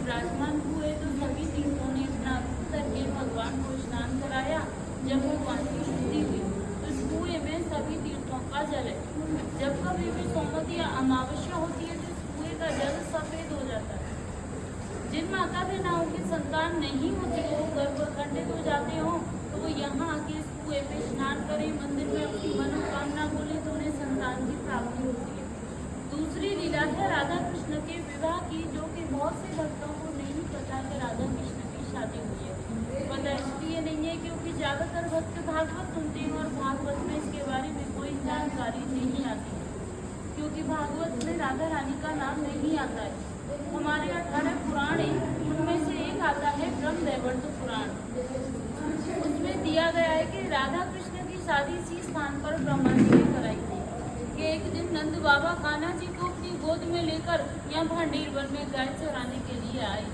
विराजमान हुए तो सभी तीर्थों ने स्नान करके भगवान को स्नान कराया। जब भगवान की शुद्धि हुई तो इस कुएं में सभी तीर्थों का जल है। जब कभी भी सोमवती या अमावस्या होती है तो इस कुएं का जल सफेद हो जाता है। जिन माता बहनाओं की संतान नहीं होती हो, गर्भ खंडित हो जाते हो, तो वो यहाँ आके इस कुएं पे स्नान करें, मंदिर में अपनी मनोकामना बोले तो उन्हें संतान की प्राप्ति होती है। दूसरी लीला है राधा कृष्ण के विवाह की, जो कि बहुत से भक्तों को नहीं पता कि राधा कृष्ण की शादी हुई है। पता इसलिए नहीं है क्योंकि ज्यादातर भक्त भागवत सुनते हैं और भागवत में इसके बारे में कोई जानकारी नहीं आती है, क्योंकि भागवत में राधा रानी का नाम नहीं आता है। हमारे 18 पुराण हैं, उनमें से एक आता है ब्रह्मदैवर्त पुराण। उसमें दिया गया है कि राधा कृष्ण की शादी इसी स्थान पर ब्रह्मा जी ने कराई थी। कि एक दिन नंद बाबा कान्हा जी को अपनी गोद में लेकर यहाँ भांडीर वन में गाय चराने के लिए आए।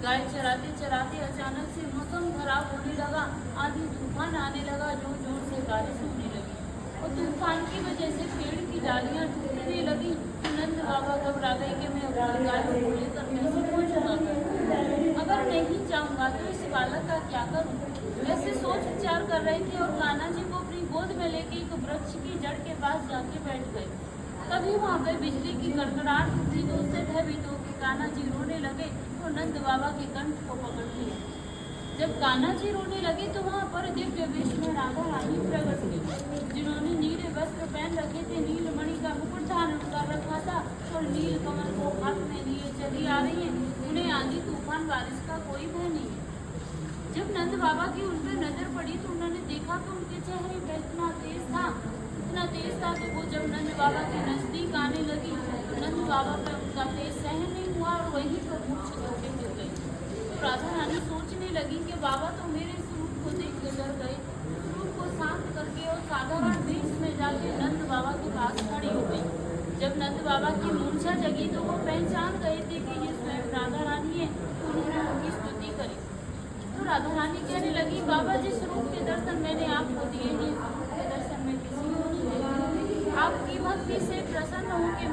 गाय चराते चराते अचानक से मौसम खराब होने लगा, आंधी तूफान आने लगा, जोर जोर से बारिश होने लगी और तूफान की वजह से पेड़ की डालियां टूटने लगी। नंद बाबा घबरा गए कि मैं अपनी गाय को लेकर कैसे पहुंचूंगा, अगर नहीं जाऊंगा तो इस बालक का क्या करूं। ऐसे सोच विचार कर रहे थे और कान्हा जी को अपनी गोद में लेके एक वृक्ष की जड़ के पास जाके बैठ गए। तभी वहाँ पे बिजली की कड़कड़ाहट उठी तो उससे भयभीत होकर कान्हा जी रोने लगे तो नंद बाबा के कंठ को पकड़ लिया। जब कान्हा जी रोने लगे तो वहाँ पर दिव्य वेश में राधा रानी प्रकट हुई, जिन्होंने नीले वस्त्र पहन रखे थे, नीलमणि का मुकुट धारण कर रखा था और नील कमल को हाथ में लिए चली आ रही है। उन्हें आंधी तूफान बारिश का कोई भय नहीं है। जब नंद बाबा की उन पर नजर पड़ी तो उन्होंने देखा कि उनके चेहरे पर इतना तेज था कि वो जब नंद बाबा के नजदीक आने लगी तो नंद बाबा पर उनका तेज सहन नहीं हुआ और वहीं पर मूर्छित होकर गिर गई। तो राधा रानी सोचने लगी कि बाबा तो मेरे इस रूप को देख के डर गए। उस रूप को शांत करके और साधारण वेश में जाके नंद बाबा के पास खड़ी हो गई। जब नंद बाबा की मूर्छा जगी तो वो पहचान गए थे कि ये स्वयं राधा रानी है। उन्होंने उनकी स्तुति करी तो राधा रानी कहने लगी, बाबा जिस रूप के दर्शन मैंने आपको दिए हैं, दर्शन में किसी को नहीं दिए। आपकी भक्ति से प्रसन्न हो के